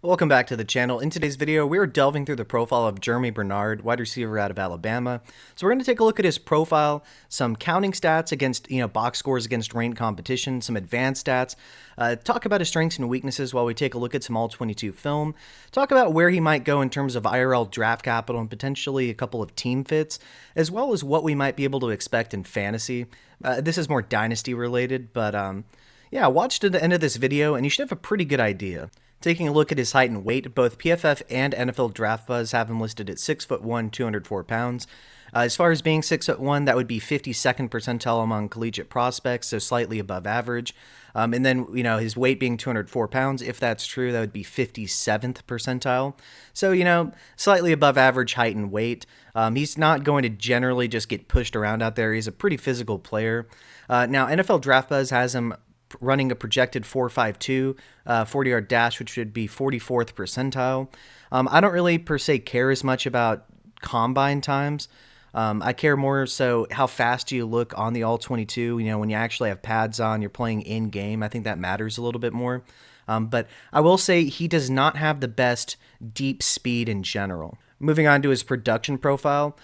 Welcome back to the channel. In today's video, we're delving through the profile of Germie Bernard, wide receiver out of Alabama. So we're going to take a look at his profile, some counting stats against, box scores against ranked competition, some advanced stats, talk about his strengths and weaknesses while we take a look at some All-22 film, talk about where he might go in terms of IRL draft capital and potentially a couple of team fits, as well as what we might be able to expect in fantasy. This is more dynasty related, but yeah, watch to the end of this video and you should have a pretty good idea. Taking a look at his height and weight, both PFF and NFL Draft Buzz have him listed at 6'1", 204 pounds. As far as being 6'1", that would be 52nd percentile among collegiate prospects, so slightly above average. And then, his weight being 204 pounds, if that's true, that would be 57th percentile. So, slightly above average height and weight. He's not going to generally just get pushed around out there. He's a pretty physical player. Now, NFL Draft Buzz has him running a projected 4.52 40-yard dash, which would be 44th percentile. I don't really per se care as much about combine times. I care more so how fast you look on the All-22. When you actually have pads on, you're playing in-game. I think that matters a little bit more. But I will say he does not have the best deep speed in general. Moving on to his production profile.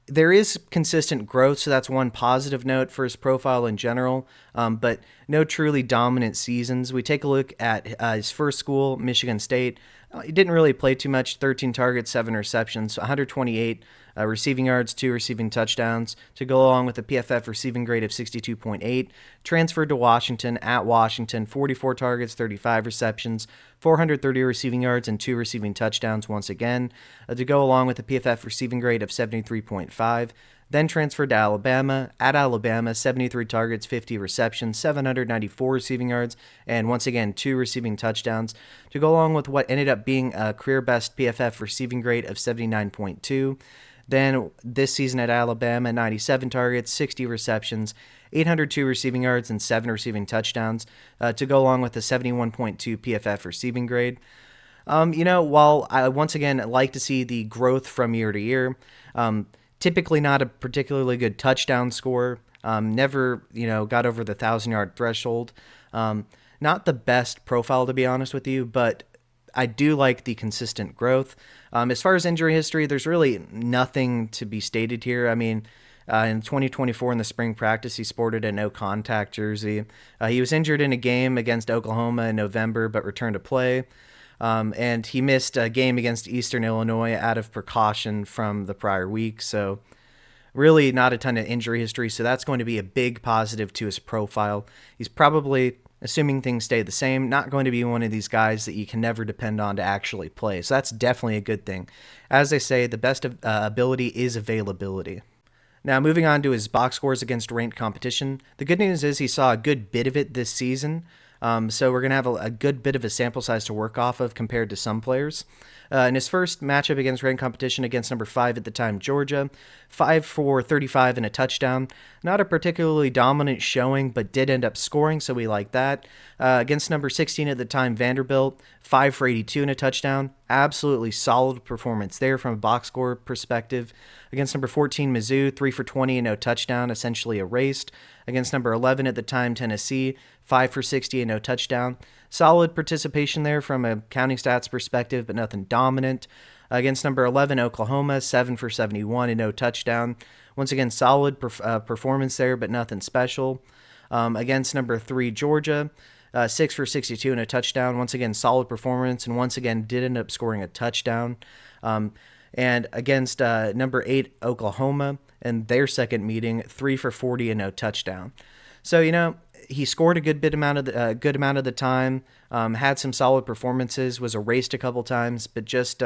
There is consistent growth, so that's one positive note for his profile in general, but no truly dominant seasons. We take a look at his first school, Michigan State. He didn't really play too much, 13 targets, 7 receptions, 128 receiving yards, 2 receiving touchdowns, to go along with a PFF receiving grade of 62.8. Transferred to Washington, at Washington, 44 targets, 35 receptions, 430 receiving yards, and 2 receiving touchdowns once again, to go along with a PFF receiving grade of 73.5. Then transferred to Alabama, at Alabama, 73 targets, 50 receptions, 794 receiving yards, and once again, 2 receiving touchdowns, to go along with what ended up being a career-best PFF receiving grade of 79.2. Then this season at Alabama, 97 targets, 60 receptions, 802 receiving yards, and 7 receiving touchdowns, to go along with the 71.2 PFF receiving grade. While I once again like to see the growth from year to year, typically not a particularly good touchdown score. Never, got over the 1,000-yard threshold. Not the best profile, to be honest with you, but I do like the consistent growth. As far as injury history, there's really nothing to be stated here. I mean, in 2024 in the spring practice, he sported a no-contact jersey. He was injured in a game against Oklahoma in November, but returned to play. And he missed a game against Eastern Illinois out of precaution from the prior week. So really not a ton of injury history. So that's going to be a big positive to his profile. He's probably, assuming things stay the same, not going to be one of these guys that you can never depend on to actually play. So that's definitely a good thing. As they say, the best ability is availability. Now, moving on to his box scores against ranked competition. The good news is he saw a good bit of it this season. So we're going to have a good bit of a sample size to work off of compared to some players. In his first matchup against ranked competition against number 5 at the time, Georgia, 5 for 35 and a touchdown. Not a particularly dominant showing, but did end up scoring, so we like that. Against number 16 at the time, Vanderbilt, 5 for 82 and a touchdown. Absolutely solid performance there from a box score perspective. Against number 14, Mizzou, 3 for 20 and no touchdown, essentially erased. Against number 11 at the time, Tennessee, 5 for 60 and no touchdown. Solid participation there from a counting stats perspective, but nothing dominant. Against number 11, Oklahoma, 7 for 71 and no touchdown. Once again, solid performance there, but nothing special. Against number 3, Georgia, 6 for 62 and a touchdown. Once again, solid performance, and once again, did end up scoring a touchdown. And against number 8, Oklahoma, in their second meeting, 3 for 40 and no touchdown. So, he scored a good amount of the time, had some solid performances, was erased a couple times, but just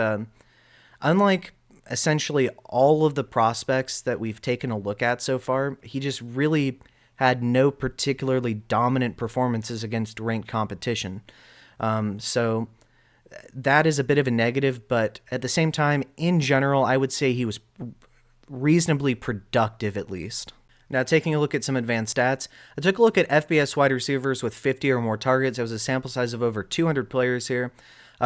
unlike essentially all of the prospects that we've taken a look at so far, he just really had no particularly dominant performances against ranked competition. So that is a bit of a negative, but at the same time, in general, I would say he was reasonably productive at least. Now, taking a look at some advanced stats, I took a look at FBS wide receivers with 50 or more targets. It was a sample size of over 200 players here.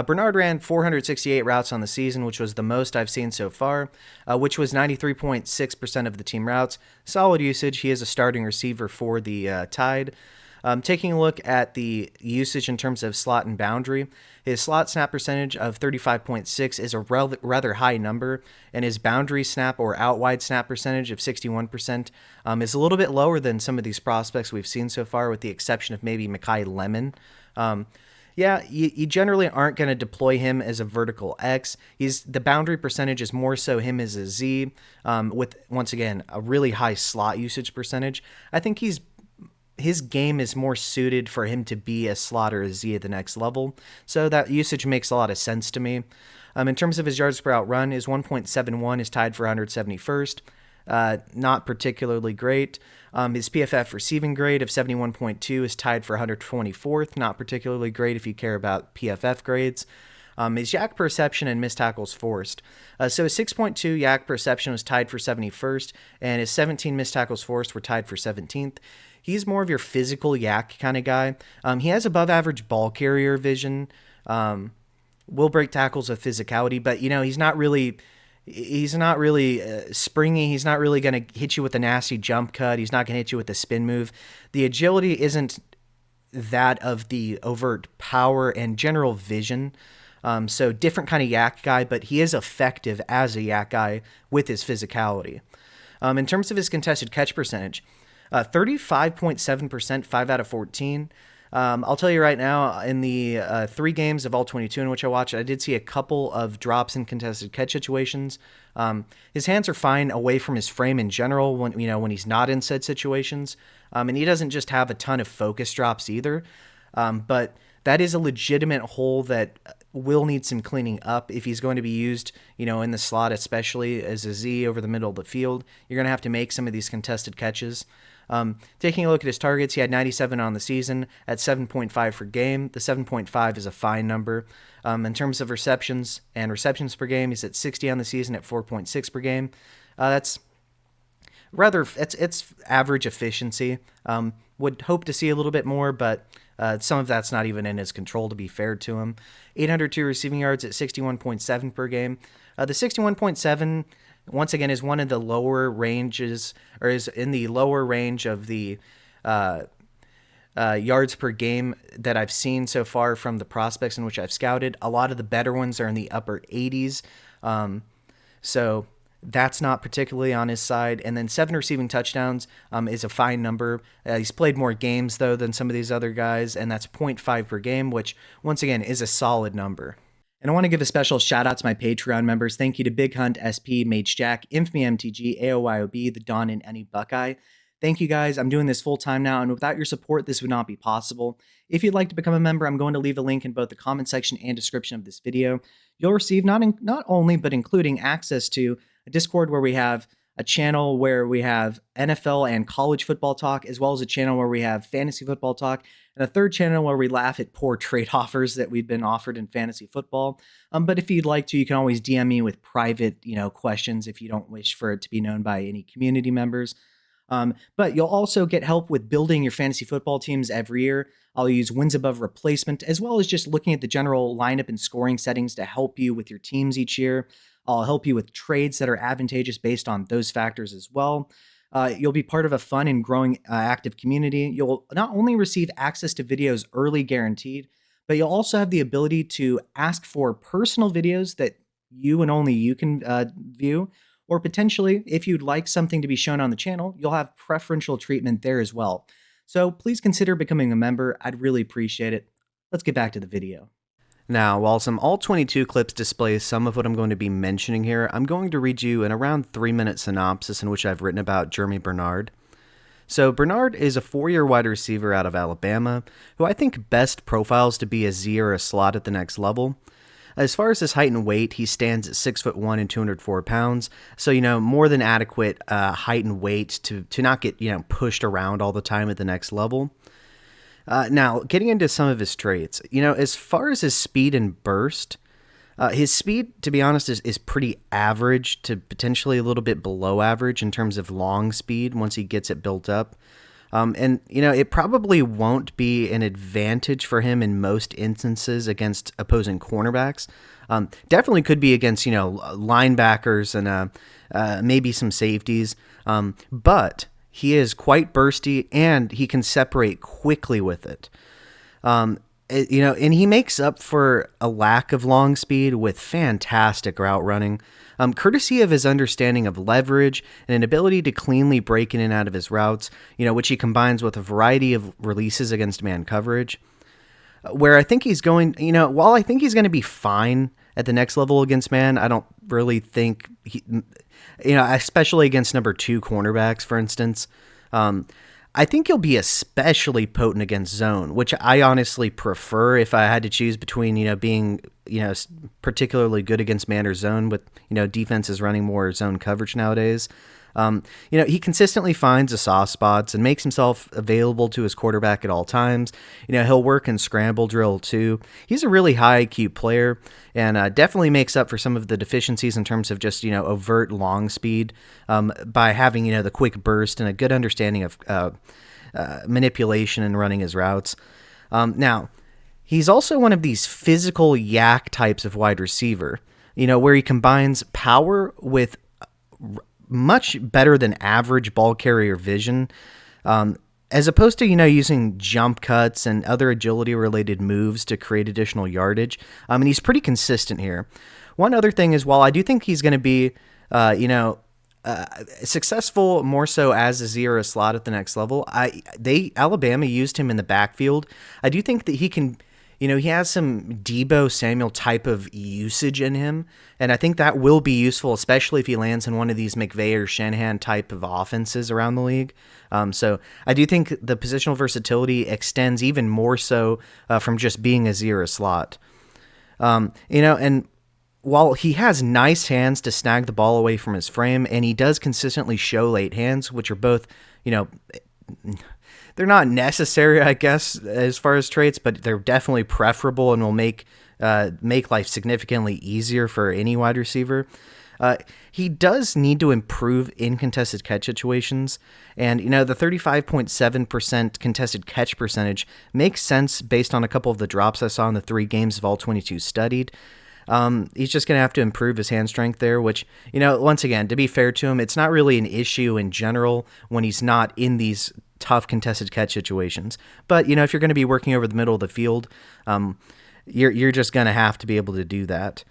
Bernard ran 468 routes on the season, which was the most I've seen so far, which was 93.6% of the team routes. Solid usage. He is a starting receiver for the Tide. Taking a look at the usage in terms of slot and boundary, his slot snap percentage of 35.6 is a rather high number, and his boundary snap or out wide snap percentage of 61% is a little bit lower than some of these prospects we've seen so far, with the exception of maybe Mekhi Lemon. Yeah, you generally aren't going to deploy him as a vertical X. The boundary percentage is more so him as a Z, with, once again, a really high slot usage percentage. I think his game is more suited for him to be a slot or a Z at the next level, so that usage makes a lot of sense to me. In terms of his yards per out run, his 1.71 is tied for 171st. Not particularly great. His PFF receiving grade of 71.2 is tied for 124th. Not particularly great if you care about PFF grades. His yak perception and missed tackles forced. So his 6.2 yak perception was tied for 71st, and his 17 missed tackles forced were tied for 17th. He's more of your physical yak kind of guy. He has above average ball carrier vision. Will break tackles with physicality, but he's not really springy. He's not really going to hit you with a nasty jump cut. He's not going to hit you with a spin move. The agility isn't that of the overt power and general vision. So different kind of yak guy, but he is effective as a yak guy with his physicality. In terms of his contested catch percentage, 35.7%, 5 out of 14. I'll tell you right now, in the 3 games of all 22 in which I watched, I did see a couple of drops in contested catch situations. His hands are fine away from his frame in general when he's not in said situations, and he doesn't just have a ton of focus drops either. But that is a legitimate hole that will need some cleaning up if he's going to be used, in the slot, especially as a Z over the middle of the field. You're going to have to make some of these contested catches. Taking a look at his targets, he had 97 on the season at 7.5 per game. The 7.5 is a fine number. In terms of receptions and receptions per game, he's at 60 on the season at 4.6 per game. That's it's average efficiency. Would hope to see a little bit more, but some of that's not even in his control, to be fair to him. 802 receiving yards at 61.7 per game. The 61.7, once again, is one of the lower ranges, or is in the lower range of the yards per game that I've seen so far from the prospects in which I've scouted. A lot of the better ones are in the upper 80s. So that's not particularly on his side. And then 7 receiving touchdowns is a fine number. He's played more games, though, than some of these other guys, and that's 0.5 per game, which, once again, is a solid number. And I want to give a special shout out to my Patreon members. Thank you to Big Hunt, SP, Mage Jack, Infamy MTG, AOYOB, The Dawn, and Any Buckeye. Thank you guys. I'm doing this full time now, and without your support, this would not be possible. If you'd like to become a member, I'm going to leave a link in both the comment section and description of this video. You'll receive not only, but including access to a Discord where we have a channel where we have NFL and college football talk, as well as a channel where we have fantasy football talk, and a third channel where we laugh at poor trade offers that we've been offered in fantasy football. But if you'd like to, you can always DM me with private, questions if you don't wish for it to be known by any community members. But you'll also get help with building your fantasy football teams every year. I'll use wins above replacement, as well as just looking at the general lineup and scoring settings to help you with your teams each year. I'll help you with trades that are advantageous based on those factors as well. You'll be part of a fun and growing active community. You'll not only receive access to videos early guaranteed, but you'll also have the ability to ask for personal videos that you and only you can view. Or potentially, if you'd like something to be shown on the channel, you'll have preferential treatment there as well. So please consider becoming a member. I'd really appreciate it. Let's get back to the video. Now, while some All-22 clips display some of what I'm going to be mentioning here, I'm going to read you an around 3-minute synopsis in which I've written about Germie Bernard. So Bernard is a 4-year wide receiver out of Alabama, who I think best profiles to be a Z or a slot at the next level. As far as his height and weight, he stands at 6'1" and 204 pounds, so, more than adequate height and weight to not get, pushed around all the time at the next level. Now, getting into some of his traits, as far as his speed and burst, his speed, to be honest, is pretty average to potentially a little bit below average in terms of long speed once he gets it built up. And it probably won't be an advantage for him in most instances against opposing cornerbacks. Definitely could be against, linebackers and maybe some safeties. But He is quite bursty, and he can separate quickly with it. And he makes up for a lack of long speed with fantastic route running, courtesy of his understanding of leverage and an ability to cleanly break in and out of his routes, which he combines with a variety of releases against man coverage. Where I think he's going, while I think he's going to be fine at the next level against man, I don't really think especially against number 2 cornerbacks, for instance. I think he'll be especially potent against zone, which I honestly prefer if I had to choose between, being, particularly good against man or zone with, defenses running more zone coverage nowadays. He consistently finds the soft spots and makes himself available to his quarterback at all times. He'll work in scramble drill too. He's a really high IQ player and definitely makes up for some of the deficiencies in terms of just, overt long speed by having, the quick burst and a good understanding of manipulation and running his routes. Now, he's also one of these physical yak types of wide receiver, where he combines power with much better than average ball carrier vision, as opposed to, using jump cuts and other agility related moves to create additional yardage. And he's pretty consistent here. One other thing is, while I do think he's going to be, successful more so as a zero slot at the next level, Alabama used him in the backfield. I do think that he can, he has some Deebo Samuel type of usage in him, and I think that will be useful, especially if he lands in one of these McVay or Shanahan type of offenses around the league. So I do think the positional versatility extends even more so from just being a zero slot. And while he has nice hands to snag the ball away from his frame, and he does consistently show late hands, which are both, they're not necessary, I guess, as far as traits, but they're definitely preferable and will make life significantly easier for any wide receiver. He does need to improve in contested catch situations, and the 35.7% contested catch percentage makes sense based on a couple of the drops I saw in the 3 games of all 22 studied. He's just going to have to improve his hand strength there, which, once again, to be fair to him, it's not really an issue in general when he's not in these tough contested catch situations. But, if you're going to be working over the middle of the field, you're just going to have to be able to do that.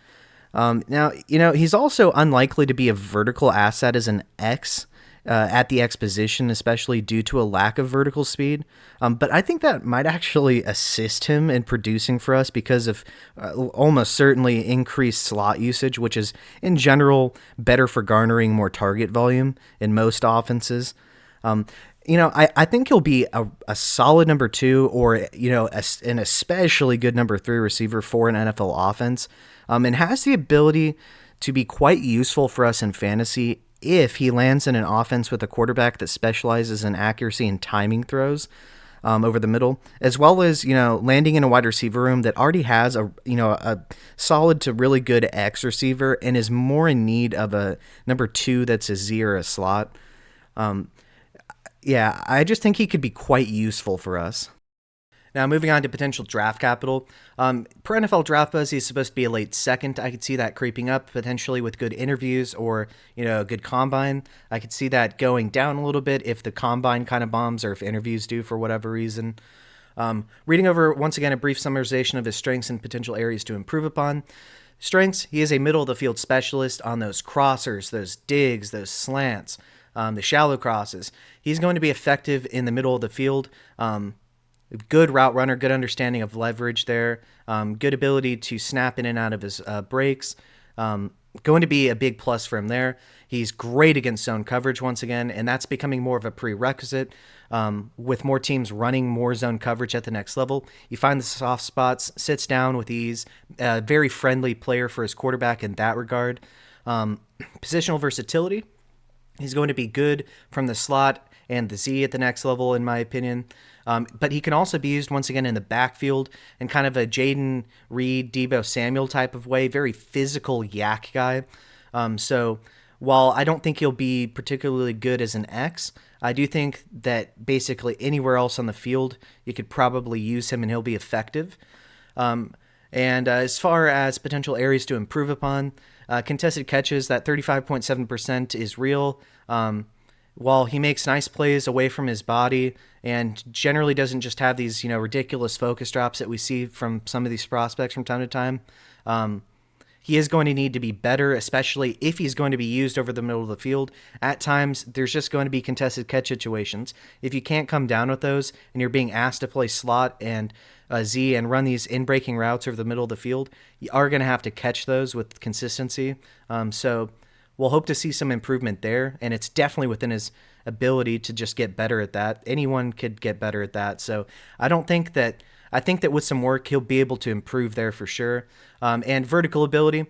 Now, he's also unlikely to be a vertical asset as an X at the X position, especially due to a lack of vertical speed. But I think that might actually assist him in producing for us because of almost certainly increased slot usage, which is in general better for garnering more target volume in most offenses. I think he'll be a solid number 2 or, an especially good number 3 receiver for an NFL offense, and has the ability to be quite useful for us in fantasy if he lands in an offense with a quarterback that specializes in accuracy and timing throws over the middle, as well as, landing in a wide receiver room that already has a solid to really good X receiver and is more in need of a number 2 that's a Z or a slot. I just think he could be quite useful for us. Now, moving on to potential draft capital. Per NFL Draft Buzz, he's supposed to be a late second. I could see that creeping up potentially with good interviews or, a good combine. I could see that going down a little bit if the combine kind of bombs or if interviews do for whatever reason. Reading over, once again, a brief summarization of his strengths and potential areas to improve upon. Strengths, he is a middle-of-the-field specialist on those crossers, those digs, those slants, the shallow crosses. He's going to be effective in the middle of the field. Good route runner, good understanding of leverage there, good ability to snap in and out of his breaks. Going to be a big plus for him there. He's great against zone coverage once again, and that's becoming more of a prerequisite with more teams running more zone coverage at the next level. You find the soft spots, sits down with ease, very friendly player for his quarterback in that regard. Positional versatility. He's going to be good from the slot and the Z at the next level, in my opinion. But he can also be used once again in the backfield in kind of a Jaden Reed, Deebo Samuel type of way, very physical yak guy. So while I don't think he'll be particularly good as an X, I do think that basically anywhere else on the field, you could probably use him and he'll be effective. And as far as potential areas to improve upon, contested catches, that 35.7% is real. while he makes nice plays away from his body and generally doesn't just have these, ridiculous focus drops that we see from some of these prospects from time to time, he is going to need to be better, especially if he's going to be used over the middle of the field. At times, there's just going to be contested catch situations. If you can't come down with those and you're being asked to play slot and Z and run these in-breaking routes over the middle of the field, you are going to have to catch those with consistency. So we'll hope to see some improvement there, and it's definitely within his ability to just get better at that. Anyone could get better at that. So I think that with some work, he'll be able to improve there for sure. And vertical ability,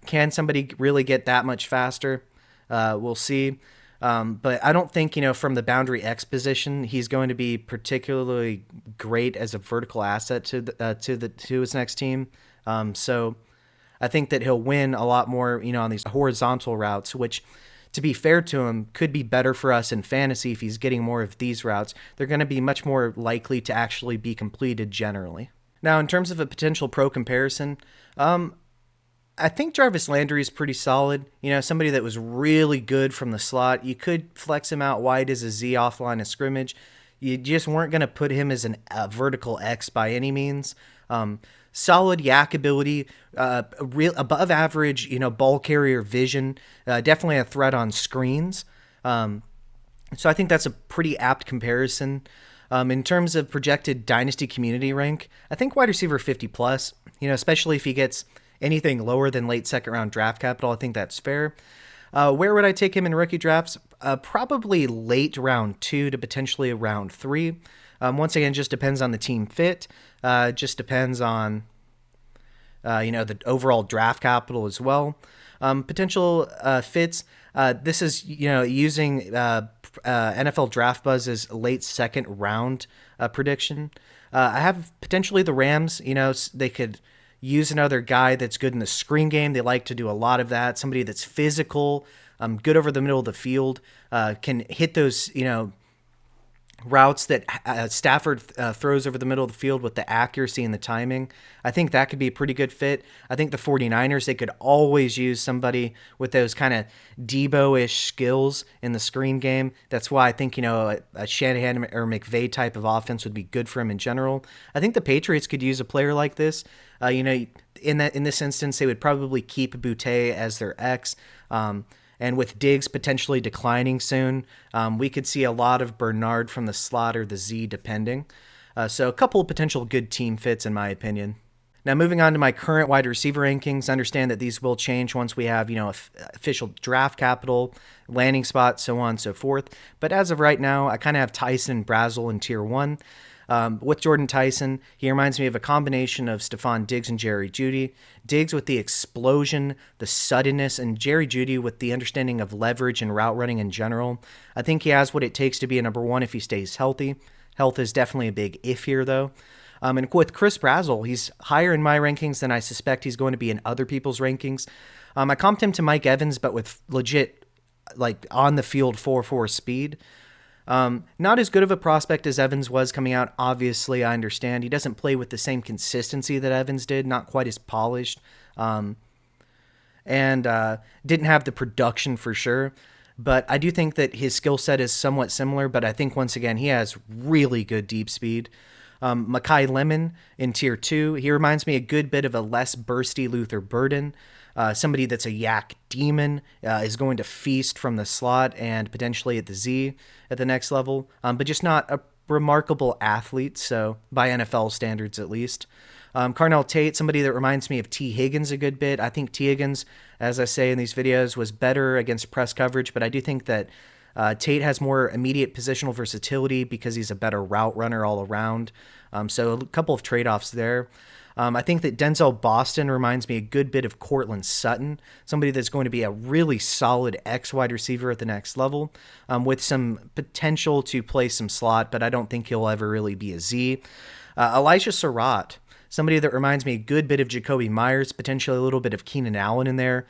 can somebody really get that much faster? We'll see. But I don't think, from the boundary X position, he's going to be particularly great as a vertical asset to his next team. So I think that he'll win a lot more, on these horizontal routes, which, to be fair to him, could be better for us in fantasy if he's getting more of these routes. They're going to be much more likely to actually be completed generally. Now, in terms of a potential pro comparison, I think Jarvis Landry is pretty solid. Somebody that was really good from the slot. You could flex him out wide as a Z off line of scrimmage. You just weren't going to put him as a vertical X by any means. Solid yak ability, real above average, ball carrier vision, definitely a threat on screens. So I think that's a pretty apt comparison. In terms of projected dynasty community rank, I think wide receiver 50 plus, especially if he gets anything lower than late second round draft capital, I think that's fair. Where would I take him in rookie drafts? Probably late round 2 to potentially round 3. Once again, just depends on the team fit. Just depends on, the overall draft capital as well. Potential fits. This is, using NFL Draft Buzz's late second round prediction. I have potentially the Rams. They could use another guy that's good in the screen game. They like to do a lot of that. Somebody that's physical, good over the middle of the field, can hit those, routes that Stafford throws over the middle of the field with the accuracy and the timing. I think that could be a pretty good fit. I think the 49ers, they could always use somebody with those kind of Debo-ish skills in the screen game. That's why I think, a Shanahan or McVay type of offense would be good for him in general. I think the Patriots could use a player like this. In this instance, they would probably keep Boutte as their X. And with Diggs potentially declining soon, we could see a lot of Bernard from the slot or the Z, depending. So a couple of potential good team fits, in my opinion. Now, moving on to my current wide receiver rankings, understand that these will change once we have, official draft capital, landing spots, so on and so forth. But as of right now, I kind of have Tyson and Brazel in tier 1. With Jordan Tyson, he reminds me of a combination of Stephon Diggs and Jerry Jeudy. Diggs with the explosion, the suddenness, and Jerry Jeudy with the understanding of leverage and route running in general. I think he has what it takes to be a number 1 if he stays healthy. Health is definitely a big if here, though. And with Chris Brazel, he's higher in my rankings than I suspect he's going to be in other people's rankings. I comped him to Mike Evans, but with legit, on the field 4.4 speed. Not as good of a prospect as Evans was coming out. Obviously, I understand he doesn't play with the same consistency that Evans did, not quite as polished, and didn't have the production for sure. But I do think that his skill set is somewhat similar, but I think once again, he has really good deep speed. Mekhi Lemon in tier 2, he reminds me a good bit of a less bursty Luther Burden. Somebody that's a yak demon, is going to feast from the slot and potentially at the Z at the next level, but just not a remarkable athlete, so by NFL standards at least. Carnell Tate, somebody that reminds me of T. Higgins a good bit. I think T. Higgins, as I say in these videos, was better against press coverage, but I do think that Tate has more immediate positional versatility because he's a better route runner all around. So a couple of trade-offs there. I think that Denzel Boston reminds me a good bit of Cortland Sutton, somebody that's going to be a really solid X wide receiver at the next level, with some potential to play some slot, but I don't think he'll ever really be a Z. Elijah Surratt, somebody that reminds me a good bit of Jacoby Myers, potentially a little bit of Keenan Allen in there.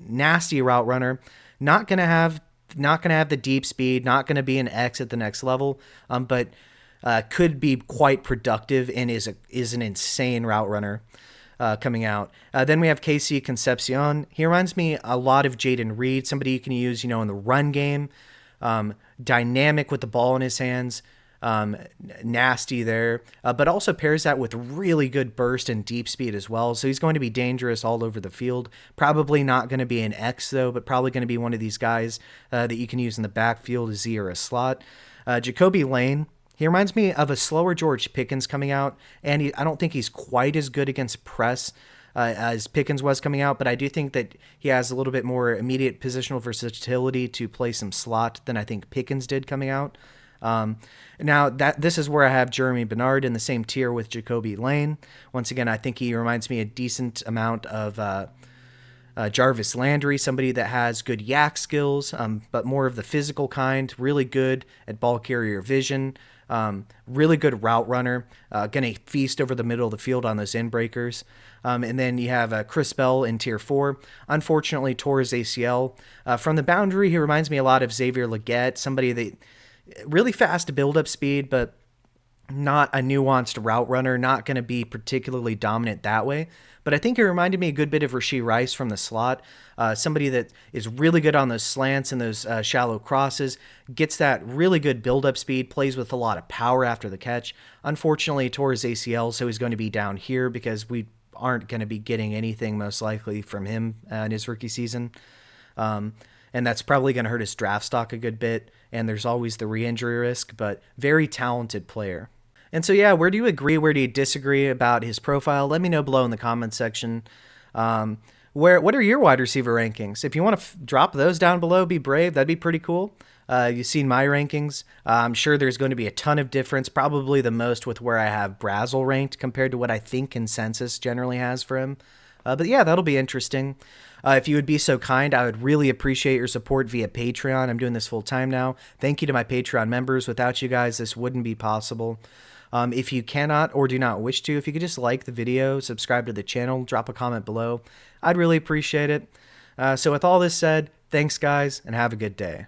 Nasty route runner, not gonna have the deep speed, not gonna be an X at the next level, but could be quite productive and is an insane route runner coming out. Then we have KC Concepcion. He reminds me a lot of Jaden Reed, somebody you can use, in the run game. Dynamic with the ball in his hands. Nasty there, but also pairs that with really good burst and deep speed as well. So he's going to be dangerous all over the field. Probably not going to be an X though, but probably going to be one of these guys that you can use in the backfield, a Z or a slot. Jacoby Lane, he reminds me of a slower George Pickens coming out, and I don't think he's quite as good against press as Pickens was coming out, but I do think that he has a little bit more immediate positional versatility to play some slot than I think Pickens did coming out. Now this is where I have Germie Bernard in the same tier with Jacoby Lane. Once again, I think he reminds me a decent amount of Jarvis Landry, somebody that has good yak skills, but more of the physical kind, really good at ball carrier vision, really good route runner, going to feast over the middle of the field on those end breakers. And then you have Chris Bell in tier 4. Unfortunately, tore his ACL. From the boundary, he reminds me a lot of Xavier Legette, somebody that really fast build-up speed, but not a nuanced route runner, not going to be particularly dominant that way. But I think he reminded me a good bit of Rashee Rice from the slot, somebody that is really good on those slants and those shallow crosses, gets that really good build-up speed, plays with a lot of power after the catch. Unfortunately, he tore his ACL, so he's going to be down here because we aren't going to be getting anything most likely from him in his rookie season. And that's probably going to hurt his draft stock a good bit. And there's always the re-injury risk, but very talented player. And so, yeah, where do you agree? Where do you disagree about his profile? Let me know below in the comments section. What are your wide receiver rankings? If you want to drop those down below, be brave. That'd be pretty cool. You've seen my rankings. I'm sure there's going to be a ton of difference, probably the most with where I have Brazel ranked compared to what I think consensus generally has for him. But yeah, that'll be interesting. If you would be so kind, I would really appreciate your support via Patreon. I'm doing this full time now. Thank you to my Patreon members. Without you guys, this wouldn't be possible. If you cannot or do not wish to, if you could just like the video, subscribe to the channel, drop a comment below, I'd really appreciate it. So with all this said, thanks guys, and have a good day.